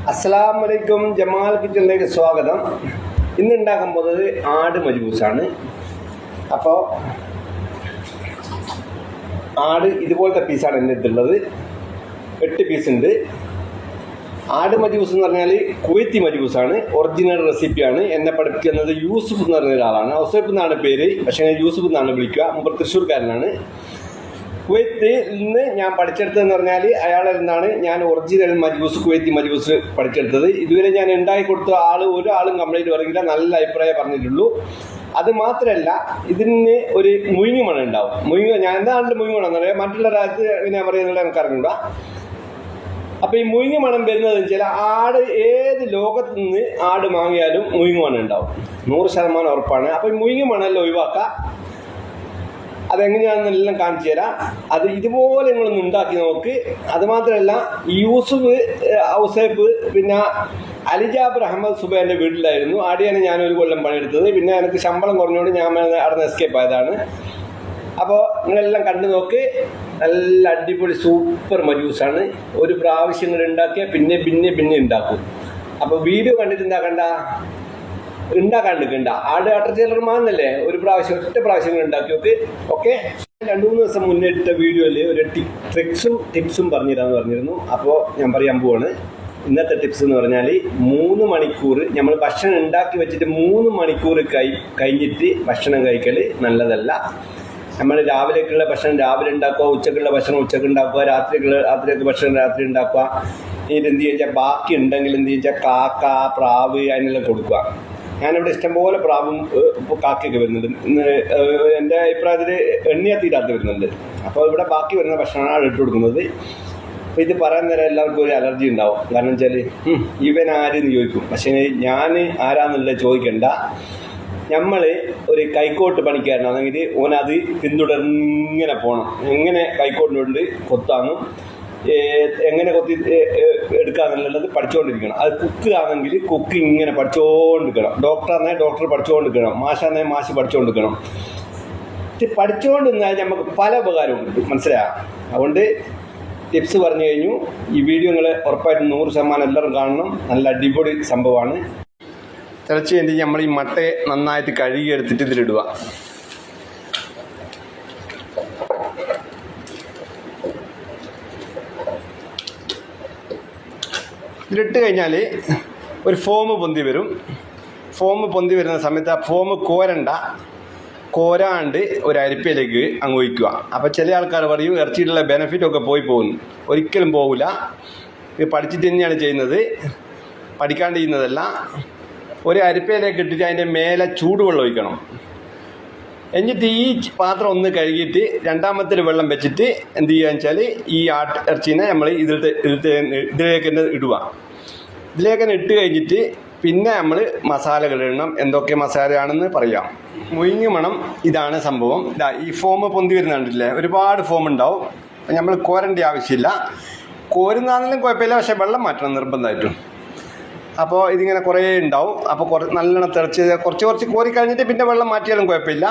അസ്സലാമലൈക്കും. ജമാൽ കിച്ചണിലേക്ക് സ്വാഗതം. ഇന്ന് ഉണ്ടാക്കാൻ പോകുന്നത് ആട് മജ്ബൂസാണ്. അപ്പോൾ ആട് ഇതുപോലത്തെ പീസാണ് എൻ്റെ അടുത്തുള്ളത്. 8 പീസ് ഉണ്ട്. ആട് മജ്ബൂസ് എന്ന് പറഞ്ഞാൽ കുവൈത്തി മജ്ബൂസാണ്. ഒറിജിനൽ റെസിപ്പിയാണ്. എന്നെ പഠിപ്പിക്കുന്നത് യൂസുഫ് എന്ന് പറഞ്ഞ ഒരാളാണ്. ഔസേഫ് എന്നാണ് പേര്, പക്ഷേ യൂസുഫ് എന്നാണ് വിളിക്കുക. മുമ്പ് തൃശ്ശൂർക്കാരനാണ്. കുവൈത്തിൽ നിന്ന് ഞാൻ പഠിച്ചെടുത്തതെന്ന് പറഞ്ഞാൽ അയാളിൽ നിന്നാണ് ഞാൻ ഒറിജിനൽ മജ്ബൂസ്, കുവൈത്തി മജ്ബൂസ് പഠിച്ചെടുത്തത്. ഇതുവരെ ഞാൻ ഉണ്ടാക്കി കൊടുത്ത ഒരാളും കംപ്ലൈൻറ്റ് പറഞ്ഞില്ല, നല്ല അഭിപ്രായം പറഞ്ഞിട്ടുള്ളൂ. അത് മാത്രമല്ല, ഇതിന് ഒരു മുയിങ്ങ് മണം ഉണ്ടാവും. ഞാൻ എന്താണ് മുയിങ്ങ് മണം എന്ന് പറയാം, മറ്റുള്ള രാജ്യത്ത് എങ്ങനെയാ പറയുന്നത് എനിക്ക് അറിഞ്ഞൂടാ. അപ്പോൾ ഈ മുയിങ്ങ് മണം വരുന്നതെന്ന് വെച്ചാൽ ആട് ഏത് ലോകത്ത് നിന്ന് ആട് വാങ്ങിയാലും മുയിങ്ങ് മണം ഉണ്ടാവും, 100% ഉറപ്പാണ്. അപ്പോൾ ഈ മുയിങ്ങ് മണമെല്ലാം ഒഴിവാക്കുക. അതെങ്ങനെയാണെന്നെല്ലാം കാണിച്ചു തരാം. അത് ഇതുപോലെ നിങ്ങളൊന്ന് ഉണ്ടാക്കി നോക്ക്. അതുമാത്രമല്ല, യൂസുഫ്, ഔസേഫ്, പിന്നെ അലിജാബർ അഹമ്മദ് സുബൈൻ്റെ വീട്ടിലായിരുന്നു. ആടെയാണ് ഞാനൊരു കൊല്ലം പണിയെടുത്തത്. പിന്നെ എനിക്ക് ശമ്പളം കുറഞ്ഞുകൊണ്ട് ഞാൻ അവിടെ എസ്കേപ്പ് ആയതാണ്. അപ്പോൾ നിങ്ങളെല്ലാം കണ്ടു നോക്ക്. നല്ല അടിപൊളി സൂപ്പർ മജ്ബൂസാണ്. ഒരു പ്രാവശ്യം നിങ്ങൾ ഉണ്ടാക്കിയാൽ പിന്നെ ഉണ്ടാക്കും. അപ്പോൾ വീഡിയോ കണ്ടിട്ട് എന്താക്കണ്ട, ഉണ്ടാക്കാൻ നിൽക്കണ്ട. ആട് അട്ടർച്ചേലർ മാന്നല്ലേ, ഒറ്റ പ്രാവശ്യം ഉണ്ടാക്കി നോക്ക്. ഓക്കെ. 2-3 ദിവസം മുന്നേ ഇട്ട വീഡിയോയിൽ ഒരു ടിപ്സും പറഞ്ഞിരുന്നു. അപ്പോൾ ഞാൻ പറയാൻ പോവാണ്. ഇന്നത്തെ ടിപ്സ് എന്ന് പറഞ്ഞാൽ 3 മണിക്കൂർ നമ്മൾ ഭക്ഷണം ഉണ്ടാക്കി വെച്ചിട്ട് 3 മണിക്കൂർ കഴിഞ്ഞിട്ട് ഭക്ഷണം കഴിക്കൽ നല്ലതല്ല. നമ്മൾ രാവിലേക്കുള്ള ഭക്ഷണം രാവിലെ ഉണ്ടാക്കുക, ഉച്ചക്കുള്ള ഭക്ഷണം ഉച്ചക്ക് ഉണ്ടാക്കുക, രാത്രിയൊക്കെ ഭക്ഷണം രാത്രി ഉണ്ടാക്കുക. ഇത് എന്ത് ചോദിച്ചാൽ ബാക്കി ഉണ്ടെങ്കിൽ എന്ത് ചോദിച്ചാൽ കാക്ക, പ്രാവ് അതിനെല്ലാം കൊടുക്കുക. ഞാനിവിടെ ഇഷ്ടംപോലെ പ്രാവും കാക്കയൊക്കെ വരുന്നുണ്ട്. എൻ്റെ അഭിപ്രായത്തിൽ എണ്ണിയ തീരാത്ത വരുന്നുണ്ട്. അപ്പോൾ ഇവിടെ ബാക്കി വരുന്ന ഭക്ഷണമാണ് ഇട്ട് കൊടുക്കുന്നത്. അപ്പോൾ ഇത് പറയാൻ നേരം എല്ലാവർക്കും ഒരു അലർജി ഉണ്ടാവും. കാരണം വെച്ചാൽ ഇവൻ ആരെന്ന് ചോദിക്കും. പക്ഷേ ഞാൻ ആരാന്നുള്ളത് ചോദിക്കണ്ട. നമ്മൾ ഒരു കൈക്കോട്ട് പണിക്കാരനാണെങ്കിൽ ഓനത് പിന്തുടർന്നിങ്ങനെ പോകണം. എങ്ങനെ കൈക്കോട്ടിനുണ്ട് കൊത്താന്നും എങ്ങനെ കൊത്തി എടുക്കാന്നുള്ളത് പഠിച്ചുകൊണ്ടിരിക്കണം. അത് കുക്ക് ആണെങ്കിൽ കുക്ക് ഇങ്ങനെ പഠിച്ചുകൊണ്ടിരിക്കണം. ഡോക്ടറാണെങ്കിൽ ഡോക്ടർ പഠിച്ചുകൊണ്ടിരിക്കണം. മാഷാണെങ്കിൽ മാഷ് പഠിച്ചുകൊണ്ടിരിക്കണം. പഠിച്ചുകൊണ്ടിരുന്നാൽ നമുക്ക് പല ഉപകാരവും കിട്ടും. മനസ്സിലായോ? അതുകൊണ്ട് ടിപ്സ് പറഞ്ഞു കഴിഞ്ഞു. ഈ വീഡിയോ നിങ്ങൾ ഉറപ്പായിട്ടും 100% എല്ലാവരും കാണണം. നല്ല അടിപൊളി സംഭവമാണ്. തിളച്ച് കഴിഞ്ഞിട്ട് നമ്മൾ ഈ മട്ടയെ നന്നായിട്ട് കഴുകിയെടുത്തിട്ട് ഇതിലിടുക. ഇതിലിട്ട് കഴിഞ്ഞാൽ ഒരു ഫോം പൊന്തി വരും. ഫോം പൊന്തി വരുന്ന സമയത്ത് ആ ഫോം കോരാണ്ട് ഒരു അരിപ്പയിലേക്ക് അങ്ങ് ഒഴിക്കുക. അപ്പോൾ ചില ആൾക്കാർ പറയും ഇറച്ചിയിട്ടുള്ള ബെനിഫിറ്റൊക്കെ പോകുന്നു. ഒരിക്കലും പോകില്ല. ഇത് പഠിച്ചിട്ട് തന്നെയാണ് ചെയ്യുന്നത്, പഠിക്കാണ്ട് ചെയ്യുന്നതല്ല. ഒരു അരിപ്പയിലേക്ക് ഇട്ടിട്ട് അതിൻ്റെ മേലെ ചൂടുവെള്ളം ഒഴിക്കണം. എന്നിട്ട് ഈ പാത്രം ഒന്ന് കഴുകിയിട്ട് രണ്ടാമത്തെ വെള്ളം വെച്ചിട്ട് എന്ത് ചെയ്യുക വെച്ചാൽ ഈ ഇറച്ചീനെ നമ്മൾ ഇതിലേക്ക് തന്നെ ഇടുക. ഇതിലേക്ക് തന്നെ ഇട്ട് കഴിഞ്ഞിട്ട് പിന്നെ നമ്മൾ മസാലകൾ ഇടണം. എന്തൊക്കെ മസാലയാണെന്ന് പറയാം. മുയിങ്ങ് മണം ഇതാണ് സംഭവം. ഈ ഫോം പൊന്തി വരുന്നുണ്ടല്ലേ, ഒരുപാട് ഫോം ഉണ്ടാവും. നമ്മൾ കോരേണ്ട ആവശ്യമില്ല. കോരുന്നാണെങ്കിലും കുഴപ്പമില്ല, പക്ഷേ വെള്ളം മാറ്റണം നിർബന്ധമായിട്ടും. അപ്പോൾ ഇതിങ്ങനെ കുറേ ഉണ്ടാവും. അപ്പോൾ നല്ലോണം തിളച്ച് കുറച്ച് കോരി കഴിഞ്ഞിട്ട് പിന്നെ വെള്ളം മാറ്റിയാലും കുഴപ്പമില്ല.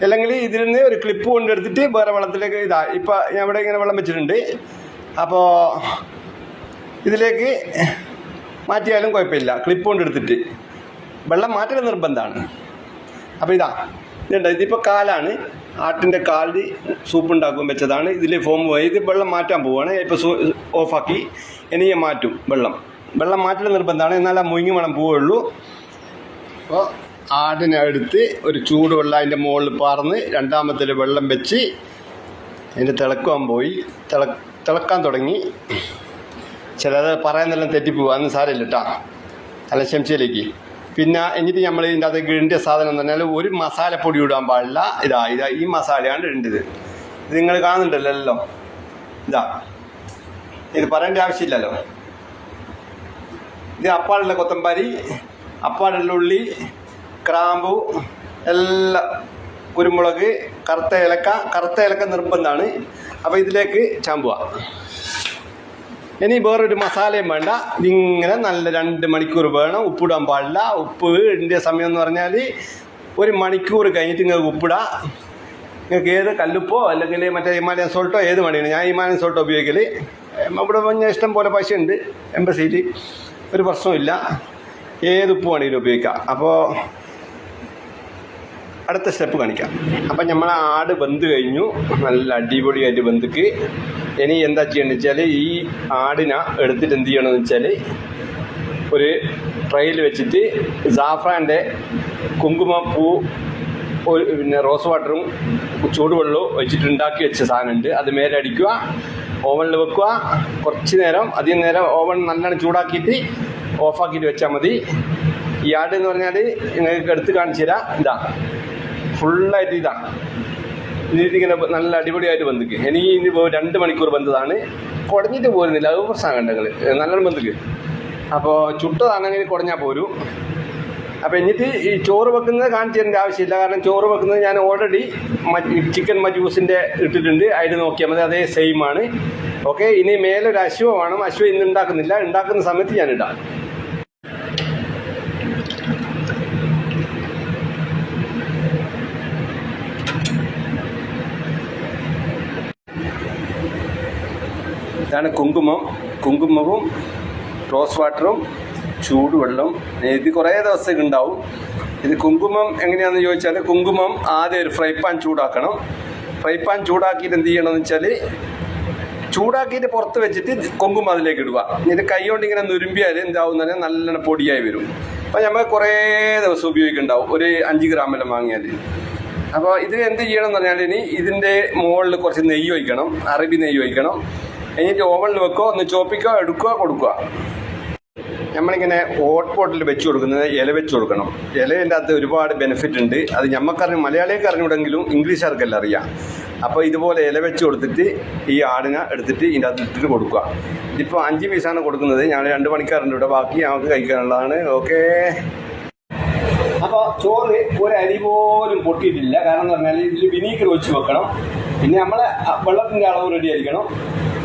അല്ലെങ്കിൽ ഇതിൽ നിന്ന് ഒരു ക്ലിപ്പ് കൊണ്ടെടുത്തിട്ട് വേറെ വെള്ളത്തിലേക്ക് ഇപ്പോൾ ഞാൻ ഇവിടെ ഇങ്ങനെ വെള്ളം വെച്ചിട്ടുണ്ട്. അപ്പോൾ ഇതിലേക്ക് മാറ്റിയാലും കുഴപ്പമില്ല. ക്ലിപ്പ് കൊണ്ടെടുത്തിട്ട് വെള്ളം മാറ്റൽ നിർബന്ധമാണ്. അപ്പോൾ ഇതുണ്ട്. ഇതിപ്പോൾ കാലാണ്, ആട്ടിൻ്റെ കാലിൽ സൂപ്പ് ഉണ്ടാക്കും വെച്ചതാണ്. ഇതിൽ ഫോം പോയി ഇത് വെള്ളം മാറ്റാൻ പോവുകയാണ്. ഇപ്പോൾ ഓഫാക്കി ഇനി മാറ്റും. വെള്ളം മാറ്റൽ നിർബന്ധമാണ്. എന്നാൽ ആ മുയിങ്ങ് മണം പോവുള്ളൂ. അപ്പോൾ ആടിനെ എടുത്ത് ഒരു ചൂടുവെള്ളം അതിൻ്റെ മുകളിൽ പാർന്ന് രണ്ടാമത്തെ വെള്ളം വെച്ച് അതിൻ്റെ തിളക്കാൻ തുടങ്ങി. ചിലത് പറയാനെല്ലാം തെറ്റിപ്പോവുക, അന്ന് സാരമില്ല കേട്ടോ, അല്ല ശംശയിലേക്ക്. പിന്നെ എന്നിട്ട് നമ്മൾ ഇതിൻ്റെ അത് ഇടേണ്ട സാധനം എന്ന് പറഞ്ഞാൽ ഒരു മസാലപ്പൊടി ഇടാൻ പാടില്ല. ഈ മസാലയാണ് ഇടേണ്ടത്. ഇത് നിങ്ങൾ കാണുന്നുണ്ടല്ലോ, ഇത് പറയേണ്ട ആവശ്യമില്ലല്ലോ. ഇത് അപ്പാടുള്ള കൊത്തമ്പാരി, അപ്പാടുള്ള ഉള്ളി, ക്രാമ്പു, എല്ലാം, കുരുമുളക്, കറുത്ത ഏലക്ക നിർബന്ധമാണ്. അപ്പോൾ ഇതിലേക്ക് ചാമ്പുക. ഇനി വേറൊരു മസാലയും വേണ്ട. ഇതിങ്ങനെ നല്ല 2 മണിക്കൂർ വേണം. ഉപ്പിടാൻ പാടില്ല. ഉപ്പ് ഇടേണ്ട സമയം എന്ന് പറഞ്ഞാൽ 1 മണിക്കൂർ കഴിഞ്ഞിട്ട് നിങ്ങൾക്ക് ഉപ്പിടാം. നിങ്ങൾക്ക് ഏത് കല്ലുപ്പോ അല്ലെങ്കിൽ മറ്റേ ഹിമാലയൻ സോൾട്ടോ ഏത് വേണമെങ്കിലും, ഞാൻ ഹിമാലയൻ സോൾട്ടോ ഉപയോഗിക്കൽ. ഇവിടെ പറഞ്ഞാൽ ഇഷ്ടം പോലെ പൈസ ഉണ്ട് എംബസിയിൽ, ഒരു പ്രശ്നമില്ല, ഏത് ഉപ്പ് വേണമെങ്കിലും ഉപയോഗിക്കാം. അപ്പോൾ അടുത്ത സ്റ്റെപ്പ് കാണിക്കാം. അപ്പം നമ്മൾ ആട് വെന്ത് കഴിഞ്ഞു, നല്ല അടിപൊളിയായിട്ട് വെന്തിക്ക്. ഇനി എന്താ ചെയ്യേണ്ടത് വെച്ചാൽ ഈ ആടിനെ എടുത്തിട്ട് എന്ത് ചെയ്യണമെന്ന് വെച്ചാൽ ഒരു ട്രെയിൽ വെച്ചിട്ട് സാഫ്രാൻ്റെ കുങ്കുമപ്പൂ പിന്നെ റോസ് വാട്ടറും ചൂടുവെള്ളവും വെച്ചിട്ട് ഉണ്ടാക്കി വെച്ച സാധനമുണ്ട്. അത് മേലെ അടിക്കുക, ഓവനിൽ വെക്കുക, കുറച്ച് നേരം അധികം നേരം ഓവൻ നല്ലോണം ചൂടാക്കിയിട്ട് ഓഫാക്കിയിട്ട് വെച്ചാൽ മതി. ഈ ആട് എന്ന് പറഞ്ഞാൽ നിങ്ങൾക്ക് എടുത്ത് കാണിച്ചു തരാം. ഇതാ ഫുള്ളായിട്ട് ഇതിങ്ങനെ നല്ല അടിപൊളിയായിട്ട് ബന്ധിക്ക്. എനിക്ക് ഇനി 2 മണിക്കൂർ ബന്ധതാണ്, കുടഞ്ഞിട്ട് പോരുന്നില്ല, അത് പ്രശ്നം കണ്ടങ്ങൾ നല്ലോണം ബന്ധിക്ക്. അപ്പോൾ ചുട്ടതാണെങ്കിൽ കുടഞ്ഞാൽ പോരും. അപ്പോൾ എന്നിട്ട് ഈ ചോറ് വെക്കുന്നത് കാണിച്ചു തരേണ്ട ആവശ്യമില്ല, കാരണം ചോറ് വെക്കുന്നത് ഞാൻ ഓൾറെഡി ചിക്കൻ മജൂസിൻ്റെ ഇട്ടിട്ടുണ്ട്, അതിൽ നോക്കിയാൽ മതി, അതേ സെയിം ആണ്. ഓക്കെ, ഇനി മേലൊരു അശ്വ വേണം. അശ്വ ഇന്ന് ഉണ്ടാക്കുന്നില്ല, ഉണ്ടാക്കുന്ന സമയത്ത് ഞാനിടാം. ഇതാണ് കുങ്കുമവും റോസ് വാട്ടറും ചൂടുവെള്ളം. ഇത് കുറേ ദിവസത്തേക്ക് ഉണ്ടാവും. ഇത് കുങ്കുമം എങ്ങനെയാണെന്ന് ചോദിച്ചാൽ, കുങ്കുമം ആദ്യം ഒരു ഫ്രൈ പാൻ ചൂടാക്കണം. ഫ്രൈ പാൻ ചൂടാക്കിയിട്ട് എന്ത് ചെയ്യണമെന്ന് വെച്ചാൽ, ചൂടാക്കിയിട്ട് പുറത്ത് വെച്ചിട്ട് കുങ്കുമം അതിലേക്ക് ഇടുക. ഇത് കൈ കൊണ്ട് ഇങ്ങനെ നുരുമ്പിയാൽ എന്താവും പറഞ്ഞാൽ നല്ലോണം പൊടിയായി വരും. അപ്പോൾ നമ്മൾ കുറേ ദിവസം ഉപയോഗിക്കുന്നുണ്ടാവും, ഒരു 5 ഗ്രാമെല്ലാം വാങ്ങിയാൽ. അപ്പോൾ ഇത് എന്ത് ചെയ്യണം എന്ന് പറഞ്ഞാൽ, ഇനി ഇതിൻ്റെ മുകളിൽ കുറച്ച് നെയ്യ് ഒഴിക്കണം, അറബി നെയ്യ് ഒഴിക്കണം. എന്നിട്ട് ഓവനിൽ വെക്കോ, ഒന്ന് ചോപ്പിക്കോ, എടുക്കുക, കൊടുക്കുക. നമ്മളിങ്ങനെ ഹോട്ട് പോട്ടിൽ വെച്ച് കൊടുക്കുന്നത് ഇല വെച്ച് കൊടുക്കണം. ഇലേൻ്റെ അകത്ത് ഒരുപാട് ബെനിഫിറ്റ് ഉണ്ട്. അത് ഞമ്മക്കറിഞ്ഞു, മലയാളികൾക്ക് അറിഞ്ഞുകൂടെങ്കിലും ഇംഗ്ലീഷുകാർക്കെല്ലാം അറിയാം. അപ്പോൾ ഇതുപോലെ ഇല വെച്ച് കൊടുത്തിട്ട് ഈ ആടിനെ എടുത്തിട്ട് ഇതിൻ്റെ അകത്ത് ഇട്ടിട്ട് കൊടുക്കുക. ഇപ്പോൾ 5 പീസാണ് കൊടുക്കുന്നത്, ഞങ്ങൾ 2 മണിക്കാറുണ്ട് ഇവിടെ, ബാക്കി നമുക്ക് കഴിക്കാനുള്ളതാണ്. ഓക്കേ. അപ്പോൾ ചോറ് ഒരു അരി പോലും പൊട്ടിയിട്ടില്ല, കാരണം എന്ന് പറഞ്ഞാൽ ഇതിൽ വിനീഗർ ഒഴിച്ച് വെക്കണം. പിന്നെ നമ്മളെ വെള്ളത്തിൻ്റെ അളവ് റെഡി ആയിരിക്കണം.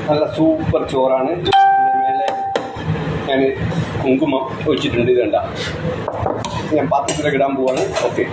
നല്ല സൂപ്പർ ചോറാണ്. മേലെ ഞാൻ കുങ്കുമം ഒഴിച്ചിട്ടുണ്ട്, ഇത് കണ്ട. ഞാൻ പാത്രത്തിലേക്ക് ഇടാൻ പോവാണ്. ഓക്കെ.